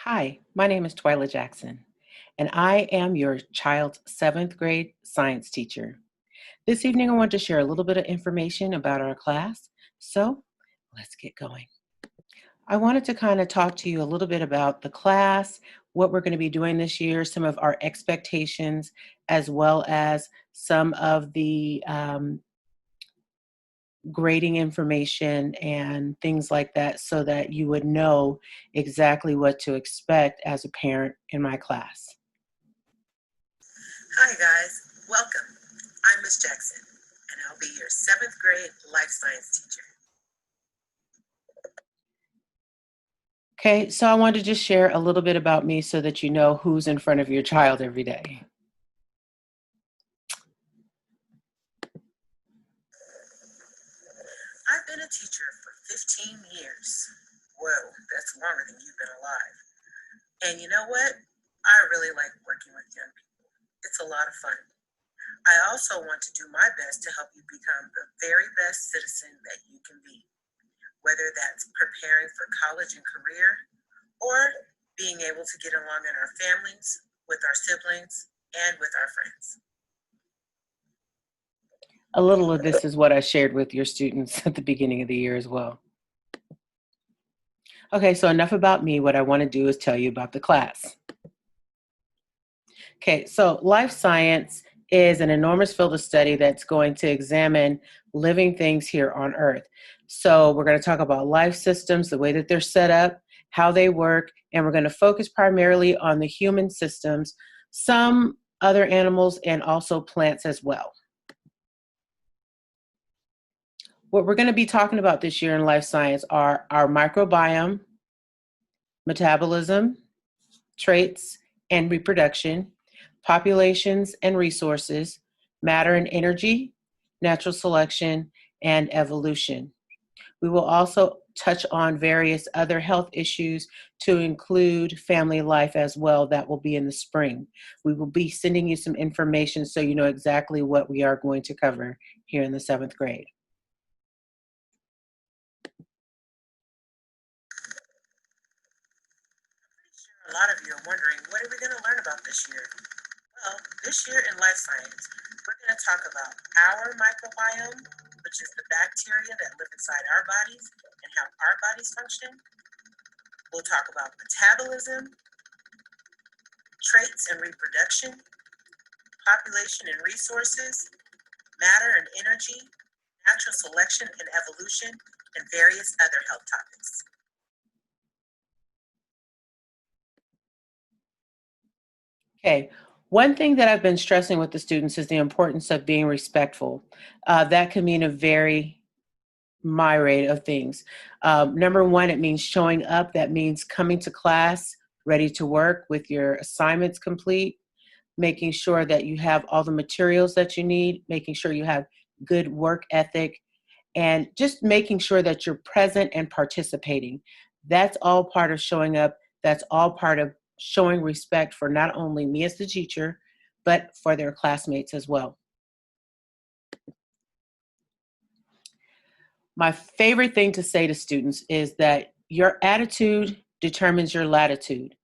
Hi, my name is Twyla Jackson, and I am your child's seventh grade science teacher. This evening, I want to share a little bit of information about our class, so let's get going. I wanted to kind of talk to you a little bit about the class, what we're going to be doing this year, some of our expectations, as well as some of the grading information and things like that so that you would know exactly what to expect as a parent in my class. Hi guys, welcome. I'm Miss Jackson, and I'll be your seventh grade life science teacher. Okay, so I wanted to just share a little bit about me so that you know who's in front of your child every day. I've been a teacher for 15 years. Whoa, that's longer than you've been alive. And you know what? I really like working with young people. It's a lot of fun. I also want to do my best to help you become the very best citizen that you can be, whether that's preparing for college and career, or being able to get along in our families, with our siblings, and with our friends. A little of this is what I shared with your students at the beginning of the year as well. Okay, so enough about me. What I want to do is tell you about the class. Okay, so life science is an enormous field of study that's going to examine living things here on Earth. So we're going to talk about life systems, the way that they're set up, how they work, and we're going to focus primarily on the human systems, some other animals, and also plants as well. What we're going to be talking about this year in life science are our microbiome, metabolism, traits and reproduction, populations and resources, matter and energy, natural selection, and evolution. We will also touch on various other health issues to include family life as well. That will be in the spring. We will be sending you some information so you know exactly what we are going to cover here in the seventh grade. A lot of you are wondering, what are we going to learn about this year? Well, this year in life science, we're going to talk about our microbiome, which is the bacteria that live inside our bodies and how our bodies function. We'll talk about metabolism, traits and reproduction, population and resources, matter and energy, natural selection and evolution, and various other health topics. Okay, one thing that I've been stressing with the students is the importance of being respectful. That can mean a very myriad of things. Number one, it means showing up. That means coming to class ready to work with your assignments complete, making sure that you have all the materials that you need, making sure you have good work ethic, and just making sure that you're present and participating. That's all part of showing up. That's all part of showing respect for not only me as the teacher, but for their classmates as well. My favorite thing to say to students is that your attitude determines your latitude.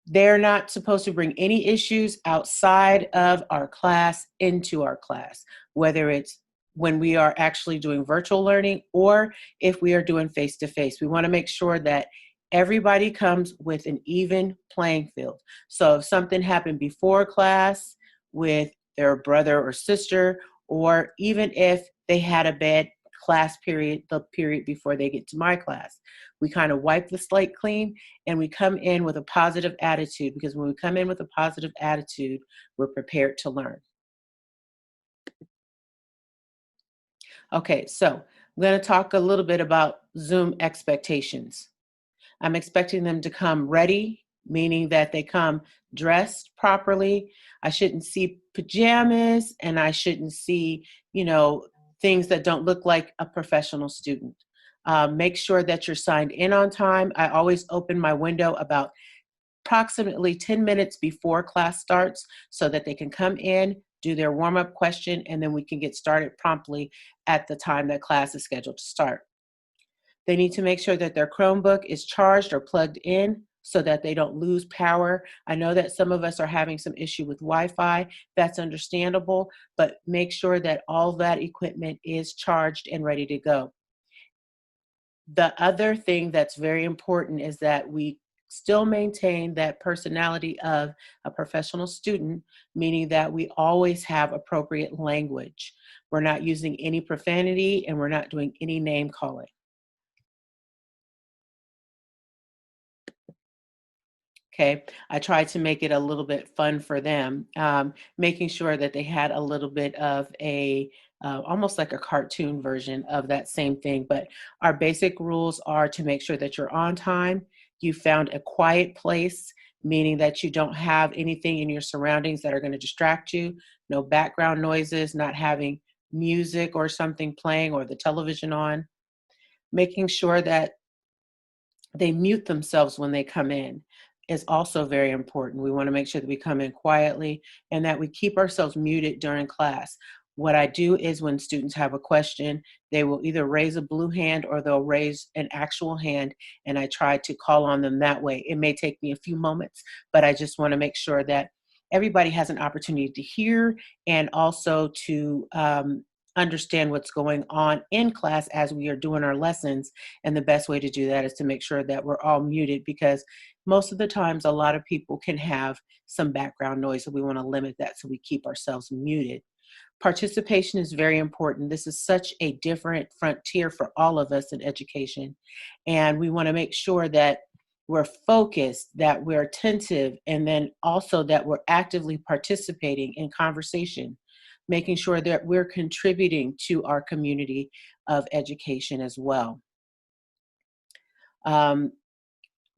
They're not supposed to bring any issues outside of our class into our class, whether it's when we are actually doing virtual learning or if we are doing face-to-face. We want to make sure that everybody comes with an even playing field. So if something happened before class with their brother or sister, or even if they had a bad class period, the period before they get to my class, we kind of wipe the slate clean and we come in with a positive attitude, because when we come in with a positive attitude, we're prepared to learn. Okay, so I'm going to talk a little bit about Zoom expectations. I'm expecting them to come ready, meaning that they come dressed properly. I shouldn't see pajamas and I shouldn't see, things that don't look like a professional student. Make sure that you're signed in on time. I always open my window about approximately 10 minutes before class starts so that they can come in, do their warm-up question, and then we can get started promptly at the time that class is scheduled to start. They need to make sure that their Chromebook is charged or plugged in so that they don't lose power. I know that some of us are having some issue with Wi-Fi. That's understandable, but make sure that all that equipment is charged and ready to go. The other thing that's very important is that we still maintain that personality of a professional student, meaning that we always have appropriate language. We're not using any profanity and we're not doing any name calling. Okay, I tried to make it a little bit fun for them, making sure that they had a little bit of a almost like a cartoon version of that same thing. But our basic rules are to make sure that you're on time, you found a quiet place, meaning that you don't have anything in your surroundings that are going to distract you, no background noises, not having music or something playing or the television on, making sure that they mute themselves when they come in is also very important. We want to make sure that we come in quietly and that we keep ourselves muted during class. What I do is when students have a question, they will either raise a blue hand or they'll raise an actual hand, and I try to call on them that way. It may take me a few moments, but I just want to make sure that everybody has an opportunity to hear and also to understand what's going on in class as we are doing our lessons. And the best way to do that is to make sure that we're all muted, because most of the times a lot of people can have some background noise, so we want to limit that so we keep ourselves muted. Participation is very important. This is such a different frontier for all of us in education, and we want to make sure that we're focused, that we're attentive, and then also that we're actively participating in conversation, making sure that we're contributing to our community of education as well. Um,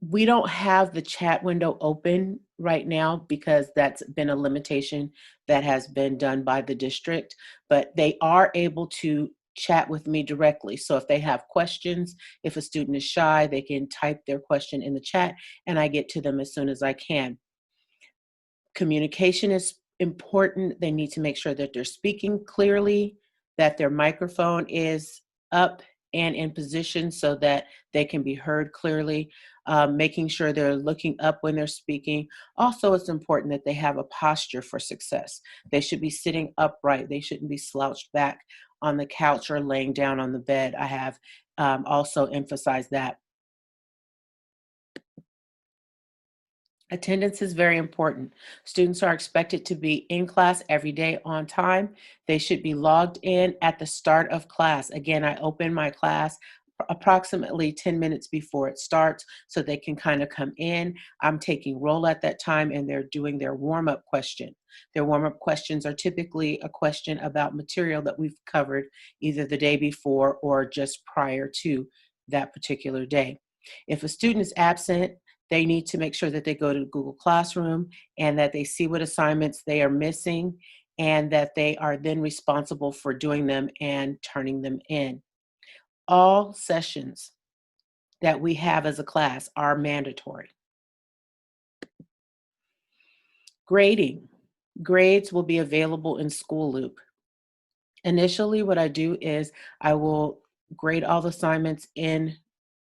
we don't have the chat window open right now because that's been a limitation that has been done by the district, but they are able to chat with me directly. So if they have questions, if a student is shy, they can type their question in the chat and I get to them as soon as I can. Communication is important. They need to make sure that they're speaking clearly, that their microphone is up and in position so that they can be heard clearly, making sure they're looking up when they're speaking. Also, it's important that they have a posture for success. They should be sitting upright. They shouldn't be slouched back on the couch or laying down on the bed. I have also emphasized that. Attendance is very important. Students are expected to be in class every day on time. They should be logged in at the start of class. Again, I open my class approximately 10 minutes before it starts so they can kind of come in. I'm taking roll at that time and they're doing their warm-up question. Their warm-up questions are typically a question about material that we've covered either the day before or just prior to that particular day. If a student is absent, they need to make sure that they go to Google Classroom and that they see what assignments they are missing and that they are then responsible for doing them and turning them in. All sessions that we have as a class are mandatory. Grading. Grades will be available in School Loop. Initially, what I do is I will grade all the assignments in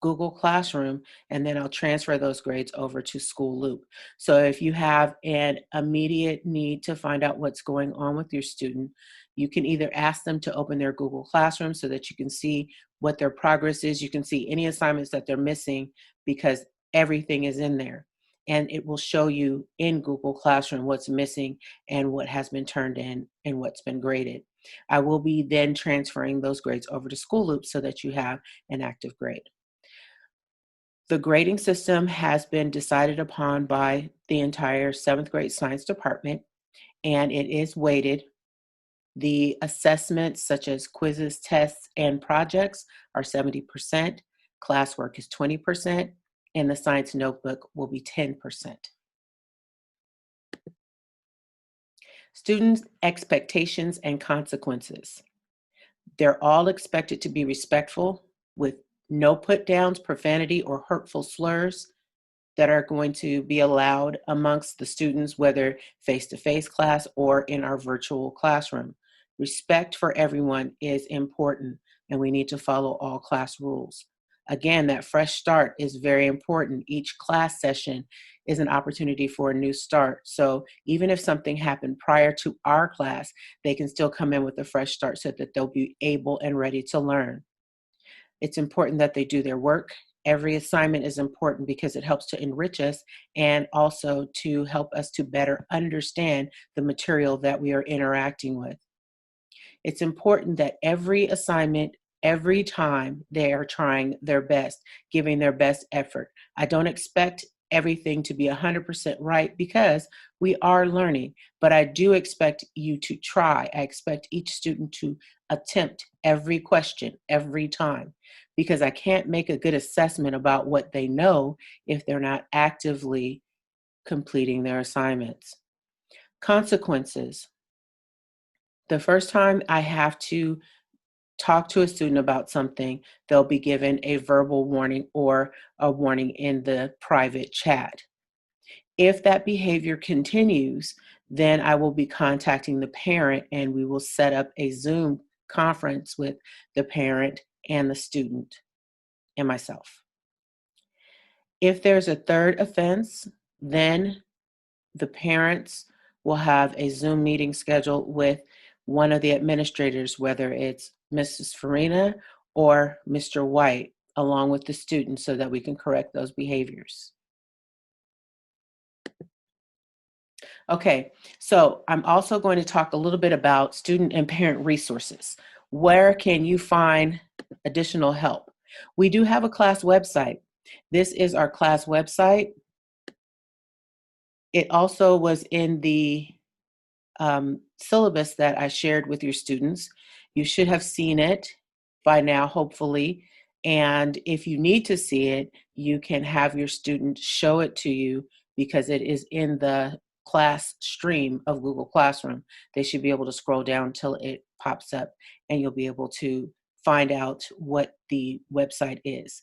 Google Classroom, and then I'll transfer those grades over to School Loop. So if you have an immediate need to find out what's going on with your student, you can either ask them to open their Google Classroom so that you can see what their progress is. You can see any assignments that they're missing because everything is in there. And it will show you in Google Classroom what's missing and what has been turned in and what's been graded. I will be then transferring those grades over to School Loop so that you have an active grade. The grading system has been decided upon by the entire 7th grade science department, and it is weighted. The assessments, such as quizzes, tests, and projects, are 70%, classwork is 20%, and the science notebook will be 10%. Students' expectations and consequences. They're all expected to be respectful with no put downs, profanity, or hurtful slurs that are going to be allowed amongst the students, whether face-to-face class or in our virtual classroom. Respect for everyone is important, and we need to follow all class rules. Again, that fresh start is very important. Each class session is an opportunity for a new start. So even if something happened prior to our class, they can still come in with a fresh start so that they'll be able and ready to learn. It's important that they do their work. Every assignment is important because it helps to enrich us and also to help us to better understand the material that we are interacting with. It's important that every assignment, every time they are trying their best, giving their best effort. I don't expect everything to be 100% right because we are learning, but I do expect you to try. I expect each student to attempt every question every time because I can't make a good assessment about what they know if they're not actively completing their assignments. Consequences. The first time I have to talk to a student about something, they'll be given a verbal warning or a warning in the private chat. If that behavior continues, then I will be contacting the parent and we will set up a Zoom conference with the parent and the student and myself. If there's a third offense, then the parents will have a Zoom meeting scheduled with one of the administrators, whether it's Mrs. Farina or Mr. White, along with the students so that we can correct those behaviors. Okay, so I'm also going to talk a little bit about student and parent resources. Where can you find additional help? We do have a class website. This is our class website. It also was in the syllabus that I shared with your students. You should have seen it by now, hopefully. And if you need to see it, you can have your student show it to you because it is in the class stream of Google Classroom. They should be able to scroll down till it pops up and you'll be able to find out what the website is.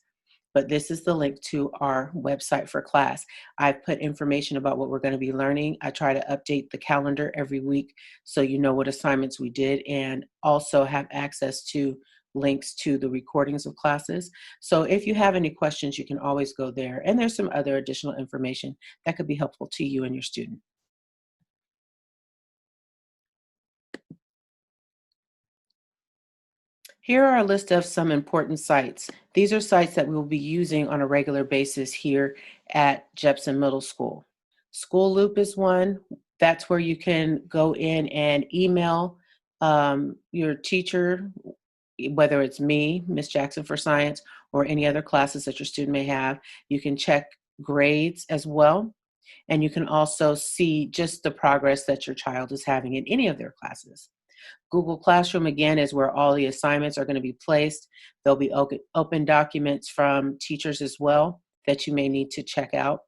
But this is the link to our website for class. I've put information about what we're going to be learning. I try to update the calendar every week so you know what assignments we did and also have access to links to the recordings of classes. So if you have any questions, you can always go there. And there's some other additional information that could be helpful to you and your student. Here are a list of some important sites. These are sites that we will be using on a regular basis here at Jepson Middle School. School Loop is one. That's where you can go in and email your teacher, whether it's me, Miss Jackson for Science, or any other classes that your student may have. You can check grades as well. And you can also see just the progress that your child is having in any of their classes. Google Classroom, again, is where all the assignments are going to be placed. There'll be open documents from teachers as well that you may need to check out.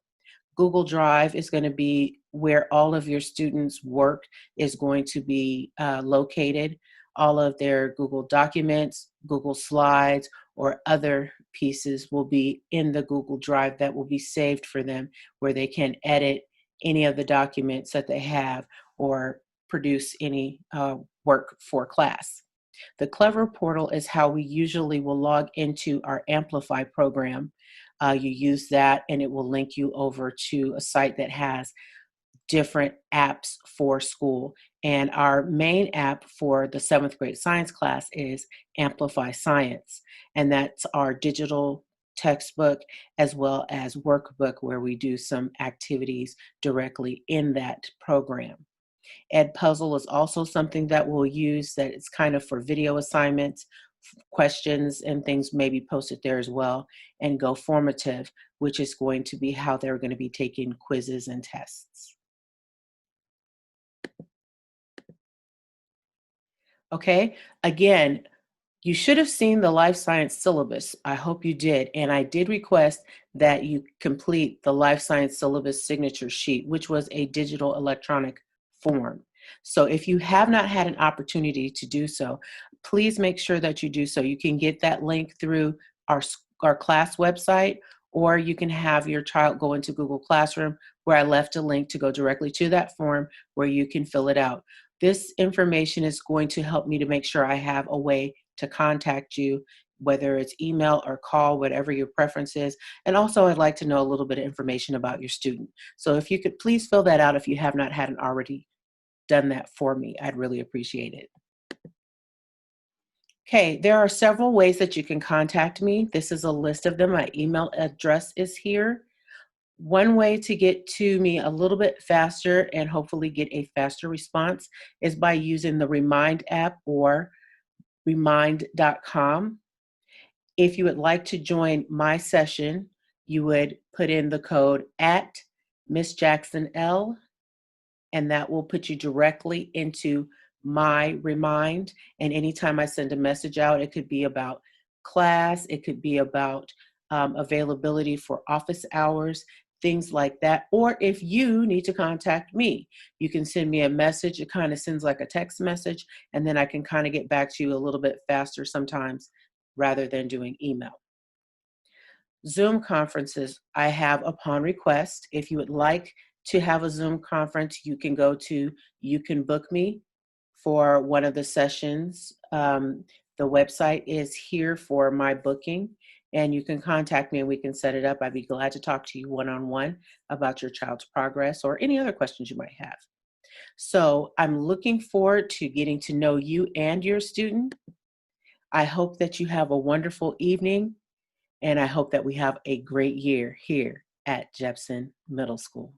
Google Drive is going to be where all of your students' work is going to be located. All of their Google documents, Google Slides, or other pieces will be in the Google Drive that will be saved for them where they can edit any of the documents that they have or produce any work for class. The Clever portal is how we usually will log into our Amplify program. You use that and it will link you over to a site that has different apps for school. And our main app for the 7th grade science class is Amplify Science. And that's our digital textbook as well as workbook where we do some activities directly in that program. Ed Puzzle is also something that we'll use that it's kind of for video assignments, questions and things may be posted there as well. And Go Formative, which is going to be how they're going to be taking quizzes and tests. Okay, again, you should have seen the life science syllabus. I hope you did. And I did request that you complete the life science syllabus signature sheet, which was a digital electronic form. So if you have not had an opportunity to do so, please make sure that you do so. You can get that link through our class website, or you can have your child go into Google Classroom where I left a link to go directly to that form where you can fill it out. This information is going to help me to make sure I have a way to contact you whether it's email or call, whatever your preference is. And also, I'd like to know a little bit of information about your student. So if you could please fill that out if you have not hadn't already done that for me, I'd really appreciate it. Okay, there are several ways that you can contact me. This is a list of them. My email address is here. One way to get to me a little bit faster and hopefully get a faster response is by using the Remind app or remind.com. If you would like to join my session, you would put in the code at Miss Jackson L, and that will put you directly into my Remind. And anytime I send a message out, it could be about class, it could be about availability for office hours, things like that. Or if you need to contact me, you can send me a message. It kind of sends like a text message, and then I can kind of get back to you a little bit faster sometimes rather than doing email. Zoom conferences I have upon request. If you would like to have a Zoom conference, you can book me for one of the sessions. The website is here for my booking, and you can contact me and we can set it up. I'd be glad to talk to you one-on-one about your child's progress or any other questions you might have. So I'm looking forward to getting to know you and your student. I hope that you have a wonderful evening, and I hope that we have a great year here at Jepson Middle School.